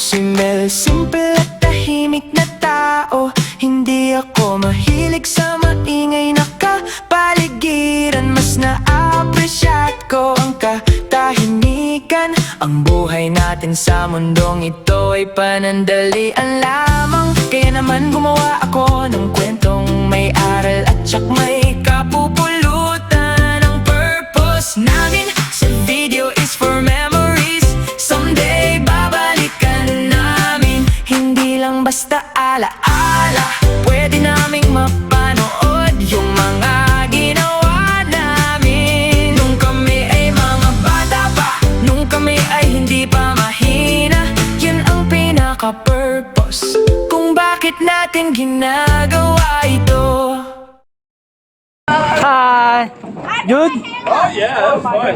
si Mel, simple at tahimik na tao. Hindi ako mahilig sa maingay na kapaligiran. Mas na-appreciate ko ang katahimikan. Ang buhay natin sa mundong ito ay panandalian lamang. Kaya naman gumawa ako ng kwentong may aral at tsak may kapupulutan. Ang purpose namin sa video is for memories. Someday babalikan namin, hindi lang basta alaala. Pwede naming mapanood yung mga ginawa namin nung kami ay mga bata pa, nung kami ay hindi pa mahina. Yun ang pinaka-purpose kung bakit natin ginagawa ito. Hi! Good? Oh yeah, that was fun.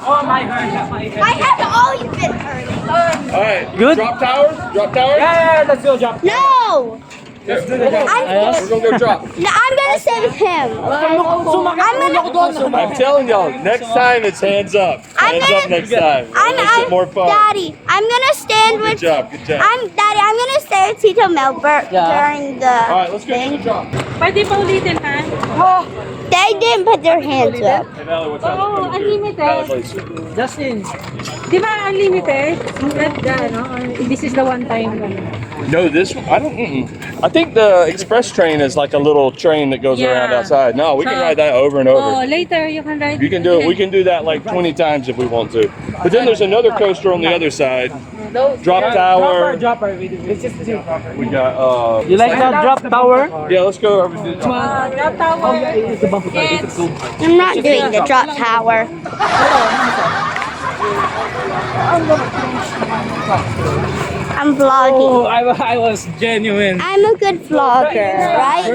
Oh, my heart. I have always been hurt. Alright, Good? drop towers? Drop towers? Yeah, let's go jump. No! Let's do the drop. I'm We're gonna go drop. gonna save him. I'm telling y'all, next time it's hands up. Hands up next time. Makes it more fun. Daddy, I'm gonna stand with. Good job, good job. Daddy, I'm gonna stay with Tito Melbert during the. Alright, let's go to the drop. Pwede pa ulitin, ha? They didn't put their hands up. Hey, Valerie, what's up? Oo, unlimited. Justin. Di ba unlimited? This is the one time. No, this I don't. I think the express train is like a little train that goes around Yeah. outside. No, we can ride that over and Oh, over. later you can ride. You can do it. We can do that like 20 times if we want to. But then there's another coaster on the other side. Drop tower. Dropper. It's just two. We got. You like that drop tower? Yeah, let's go over to the Drop tower. Yes. I'm not doing the drop tower. I'm vlogging. Oh, I was genuine. I'm a good vlogger, right?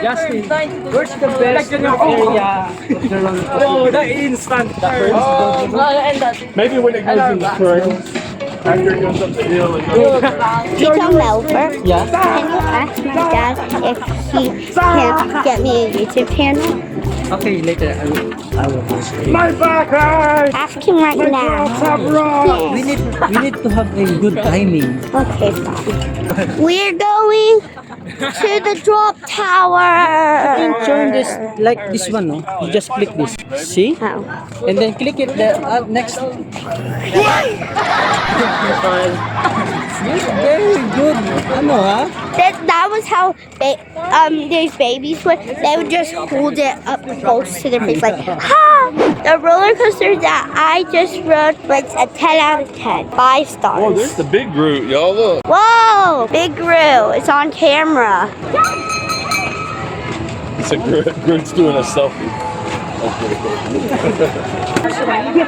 Justin, where's the best area? Oh, the instant. The first. Maybe when it goes in the turn. After it goes up the hill and Tito Melbert, Yeah. can you ask my dad if he can get me a YouTube channel? Okay, later I will ask him. my back hurts. Ask him right now. We need to have a good timing. Okay, fine. We're going to the drop tower. Turn this like this one, no? You just click this. See? How? And then click it the next. Very good. Ano ha? That was how these babies would. They would just hold it up close to their face like, ha! The roller coaster that I just rode was a 10 out of 10. 5 stars. Oh, there's the big root, y'all. Look. Whoa! Big Gru. It's on camera. It's a Groot's doing a selfie. That's pretty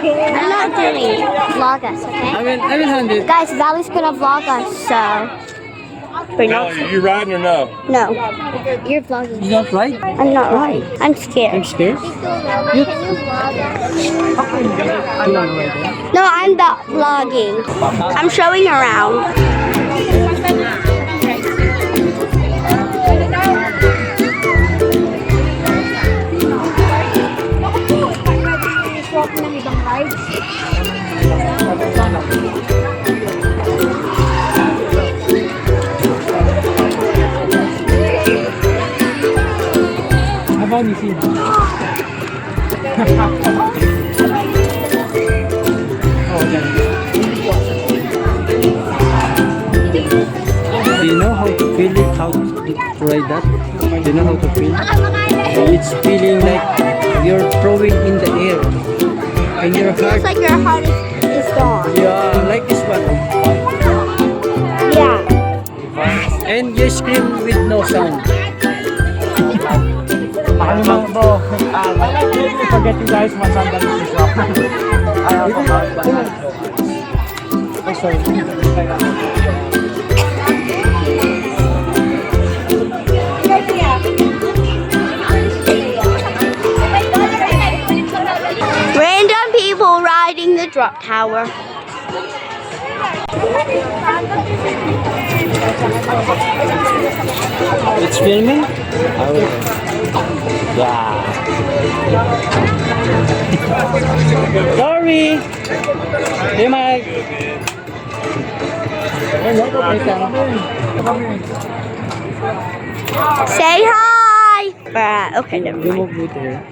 cool. I'm not doing it. Vlog us, okay? I will hand it. Guys, Valley's gonna vlog us, so. We're Now, not. you riding or no? No. You're vlogging. You don't ride? I'm not right. I'm I'm scared. scared. Can you vlog us? No, I'm not vlogging. I'm showing around. I've only seen it. Do you know how to feel it? How to ride that? Do you know how to feel it? It's feeling like you're throwing in the air. And your It feels heart, like your heart is gone. yeah, like this one. Yeah. And you scream with no sound. Forget you guys once I'm done with this shop. I have a lot Random people riding the drop tower. It's filming? I will. Yeah. Sorry. Hey, Mike. Say hi! Okay, never mind. Remove it here.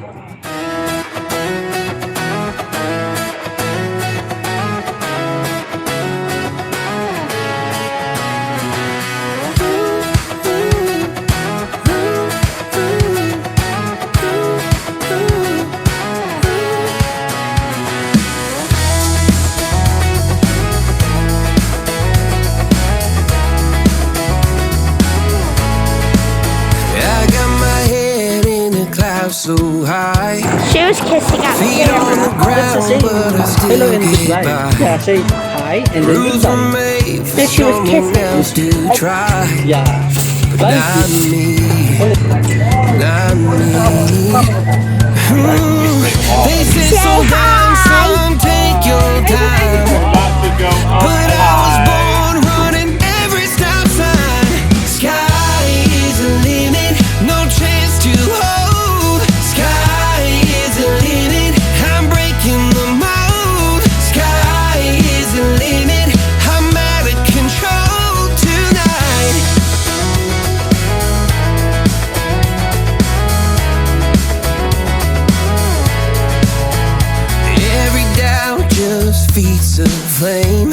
I got my head in the clouds so high. She was kissing at me. Feet on the ground, Say but I still hello and get goodbye. by. Yeah, say hi and then Rules were goodbye. made for No, she was someone kissing. else to try. Yeah. Bye. Not me, not me. They say Say slow down, hi. son, take your time. But I was born running every stop sign. Sky is the limit, no chance to hold. Sky is the limit, I'm breaking the mold. Sky is the limit, I'm out of control tonight. Every doubt just feeds a flame.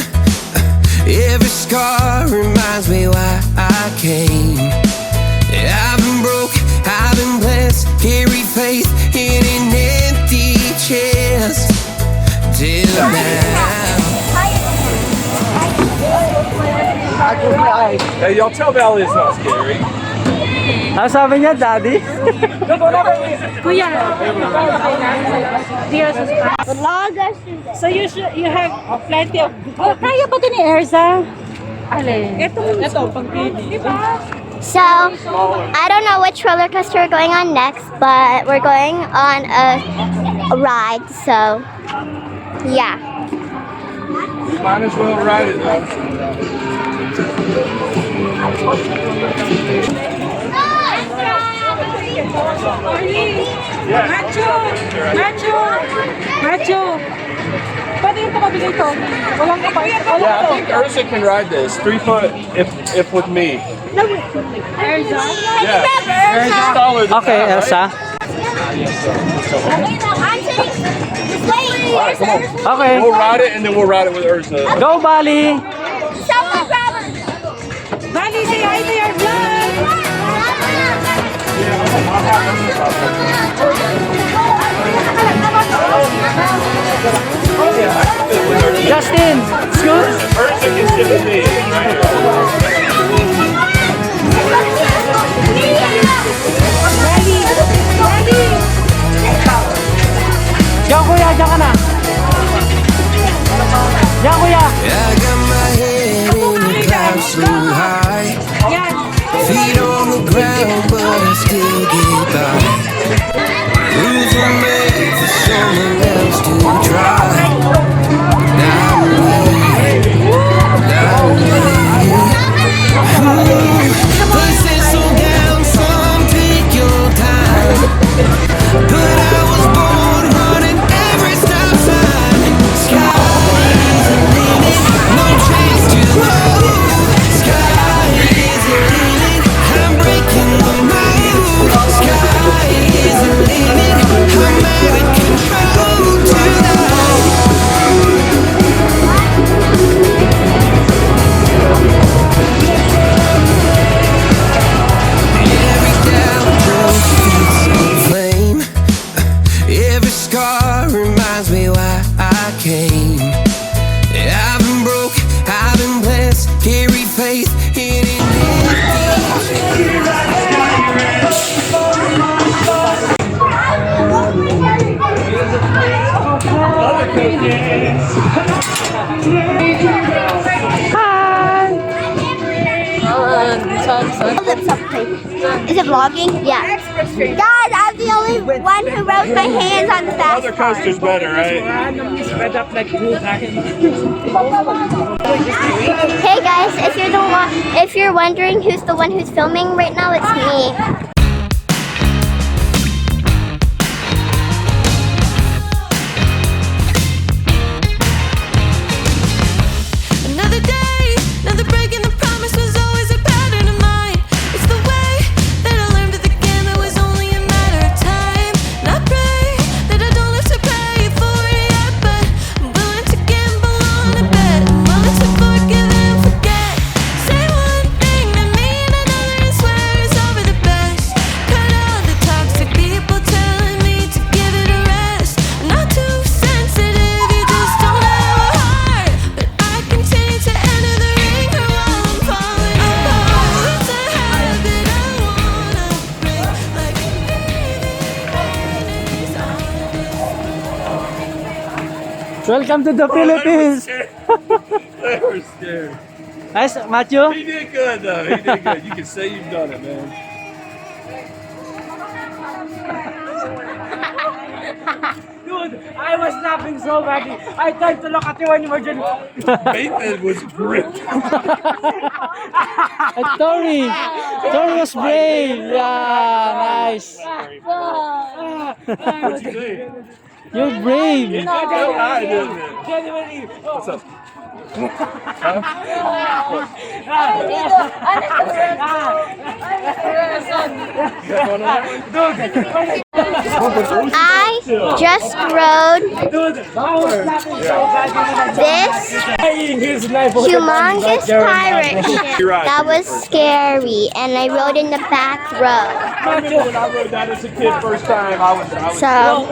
Every scar reminds me why I came. I've been broke, I've been blessed, carry faith in an empty chest. Till now. Hey, y'all tell Valley it's not scary. Ano sabi niya, Daddy? Kuya. Dear Suspan. Vlog us through this. So you have plenty of... Oh, kaya ba ito ni Erza? Alin? Ito, pag-pili. Diba? So, I don't know which roller coaster we're going on next, but we're going on a ride, so yeah. Might as well ride it though. Macho! Pwede yung tumabili ito. Walang kapal. Yeah, I think Ursa can ride this. 3 foot if with me. Erza? Yeah. She's taller than Okay, that, Elsa. Alright, come on. Okay. We'll ride it and then we'll ride it with Ursa. Go, Bali! Bali, say hi to your vlog! Justin, scoot! Ursa can sit with me. Right here. Diyan, kuya, diyan ka na. Diyan, kuya. I got my head in the clouds so high. Feet on the ground, but I still get by. Rules were made for someone else to try. Not me, not me. They say slow down, son, take your time. But I was born running every stop sign. Sky is the limit, no chance to hold. Sky is the limit, I'm breaking the mold. Sky is the limit, I'm out of control tonight. Every doubt just feeds a flame. Every scar reminds me why I came. I've been broke, I've been blessed, carry faith in it. Is it vlogging? Yeah. Guys, I'm the only one who rubs my hands on the fast Other part. coaster's better, right? Hey guys, if you're wondering who's the one who's filming right now, it's me. Welcome to the Philippines. They were scared. Nice, Matthew. He did good though. He did good. You can say you've done it, man. Dude, I was laughing so badly. I tried to look at you when you were just... Nathan was gripped. Tori was brave. Yeah, nice. What'd you say? You're brave. It felt high, didn't it? Genuinely. What's up? I just rode this humongous pirate ship. That was scary, and I rode in the back row. When I rode that as a kid first time, I was So,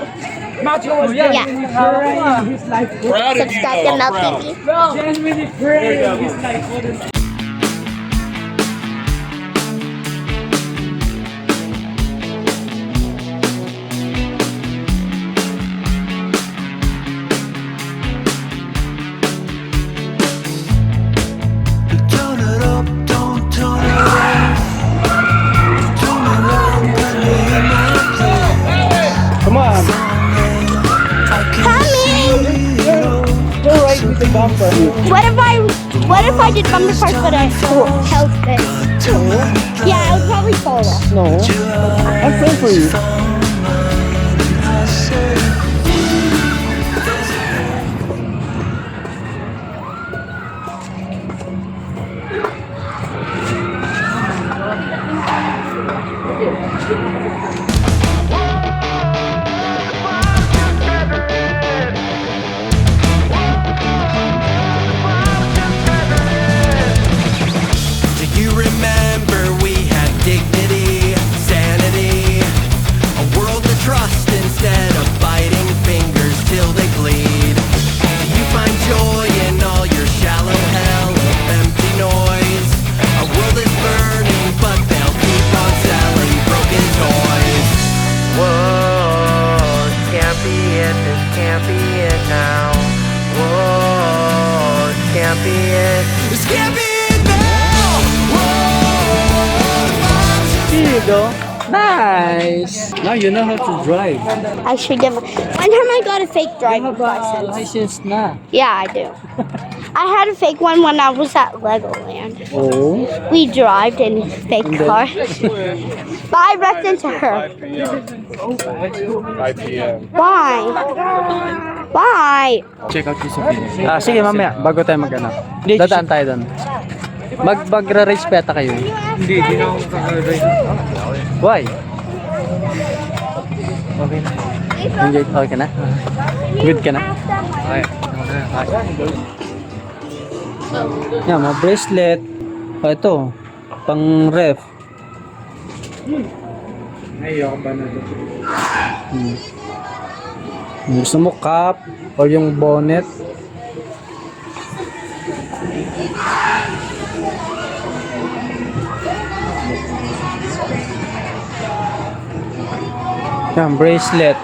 yeah. proud of you. Subscribe though. to I'm Mel proud. TV. Genuinely praying. He's like, what is... Turn it up, don't turn it off. Turn it on, put me in my place. Come on. Coming! Go right with the bumper. What if I did bumper cars but I held this? Yeah, I would probably fall off. No, I'm praying for you. Do you remember we had dignity, sanity, a world to trust instead of biting fingers till they bleed? Do you find joy in all your shallow hell of empty noise? Our world is burning, but they'll keep on selling broken toys. Whoa, this can't be it, this can't be it now. Whoa, this can't be it, this can't be it now. Here you go. Nice. Now you know how to drive. I should give. One time I got a fake You driving have a license. license na. Yeah, I do. I had a fake one when I was at Legoland. Oh. We drove in fake car. But I wrecked into her. 5 p.m. Why? Why? Check out yung Sophie. Sige, mamaya. Bago tayo mag-anap. Dadaan tayo doon. Magra-race peta kayo. Hindi na ako kakadrive. Why? Okay na. Okay ka na? Good ka na? Okay. Yan, mga bracelet. Ito. Pang ref. Ayoko ba na ito? Gusto mo cap o yung bonnet? Yan, bracelet.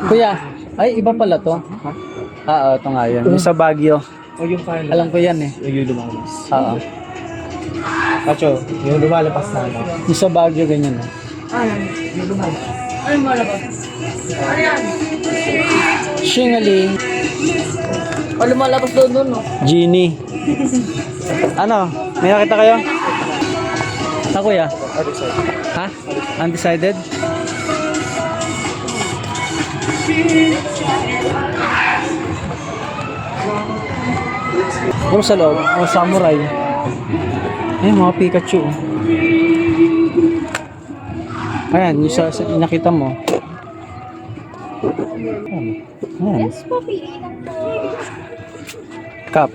Kuya, ay iba pala to. Oo, ito nga yan. Yung sa Baguio. O yung pala. Alam ko yan eh. Yung lumalabas. Oo. Kacho, yung lumalabas na ano. Yung sa Baguio ganyan eh. Ay, malabas. Shingaling. O lumalabas doon doon, no? Genie. Ano? May nakita kayo? Kuya? Ha? Undecided? Kung sa loob, o samurai. Ay, mga Pikachu. Ayan, yung sa nakita mo. Ayan. Cup.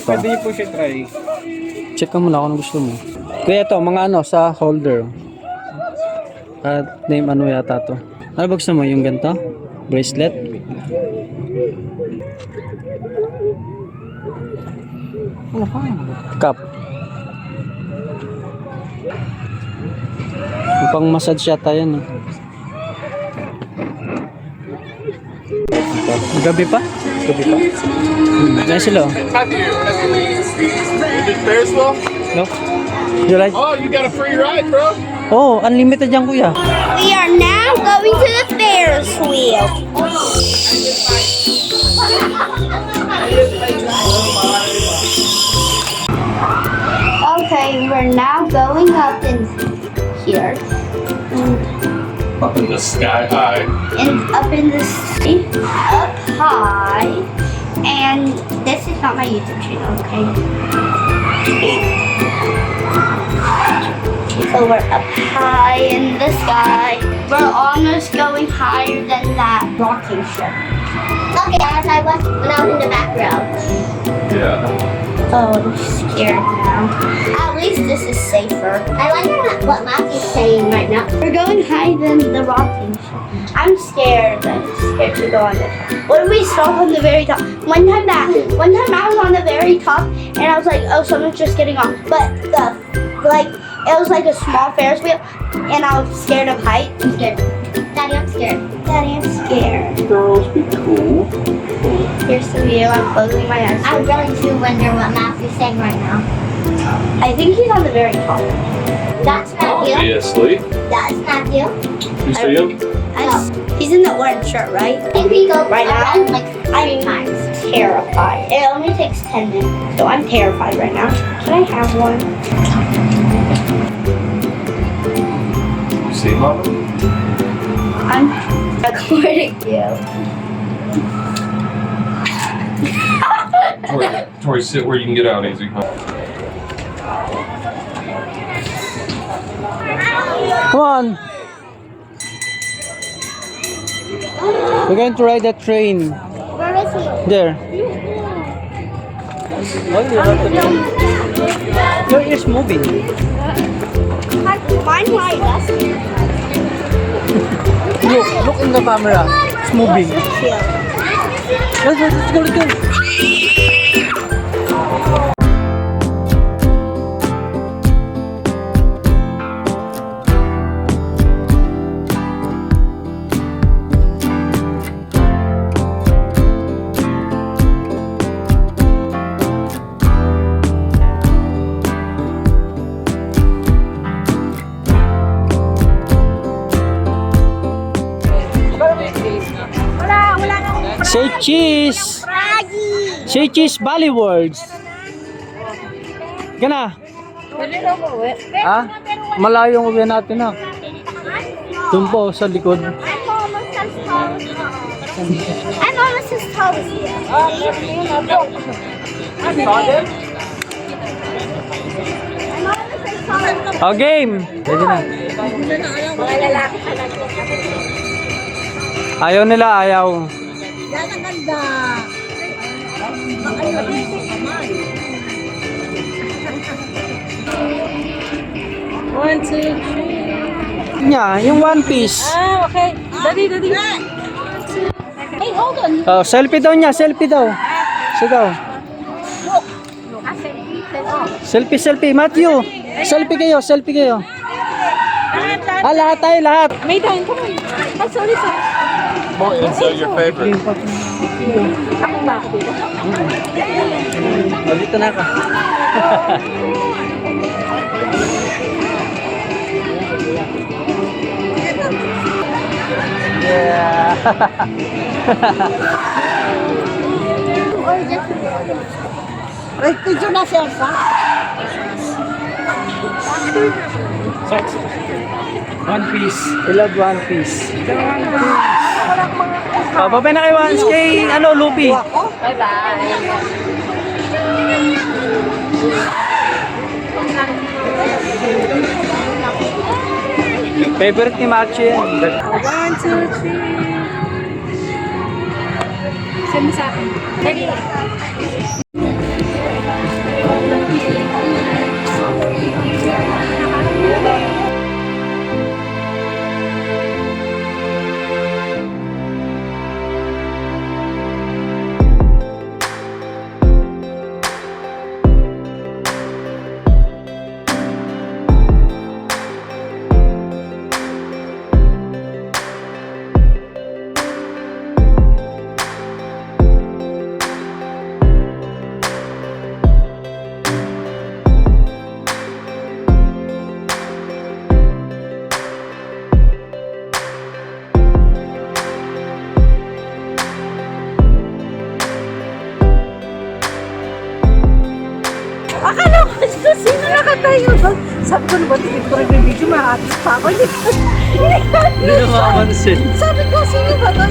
Pwede niyo po siya try. Check ka muna kung ano gusto mo. Kaya ito, mga ano, sa holder. At name ano yata to. Ano ba gusto mo? Yung ganito? Bracelet? Cup. Yung pang massage yata yan eh. dito. Gabi pa? Gabi pa? Yan sila. Oh. Did Ferris wheel? No? You like? Oh, you got a free ride, bro. Oh, unlimited yan kuya. We are now going to the Ferris wheel. Okay, we're now going up in here. Up in the sky high. And up in the sea, up high. And this is not my YouTube channel, okay? So we're up high in the sky. We're almost going higher than that rocking ship. Look at I was when I was in the back row. Yeah. Oh, I'm scared now. At least this is safer. I wonder what Mackie's saying right now. We're going higher than the rocking ship. I'm scared. I'm scared to go on it. What if we stop on the very top? One time I was on the very top and I was like, oh, someone's just getting off. But it was like a small Ferris wheel and I was scared of height. I'm scared. Daddy, I'm scared. Daddy, I'm scared. Girls, be cool. Here's the view. I'm closing my eyes. I really do wonder what Matthew's saying right now. I think he's on the very top. That's Matthew. Obviously. That's Matthew. You see him? He's in the orange shirt, right? I think we go right now. Like 3 times. Terrified. It only takes 10 minutes, so I'm terrified right now. Can I have one? You see him? I'm recording you. Tori, sit where you can get out easy. Come on. We're going to ride that train. Where is he? There. Your ear's moving. Mine right. Look in the camera. It's moving. Let's go, let's go. Say cheese! Say cheese Bali words! Gana? Ha? Malayo ang uwi natin ha. Doon po sa likod. I'm almost as tall as you. Oh, game! Pwede na. Ayaw nila, ayaw. Yan ang ganda. One, two, three. Nya, yung one piece. Ah, okay. Dali. Hey, hold on. Oh, selfie daw niya, selfie daw. Sigaw. Selfie, Matthew. Selfie kayo. Ah, lahat tayo, lahat. May time, come on. Oh, sorry. And so your favorite. Ako ba ako dito? Oh, dito na ka. Yeah. Ay, tudyo na siya sa. One piece. I love one piece. Oh, babay na kayo once kay Lupi. Favorite ni Machi yan. 1, 2, 3. Send sa akin. Dali. lakad tayo. Sabi ko naman, hindi ko rin yung video, maatis pa ako. Hindi na makapansin. Sabi ko, sino ba to?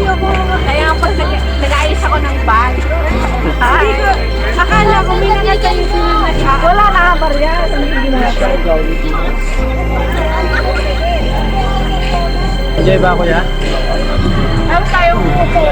Kaya pag nag-ayos ako ng bag. Hindi ko, akala ko may nakita yung sinunod. Wala na barya. Hindi na nakita. Enjoy ba ako ya? Ayaw tayong upo.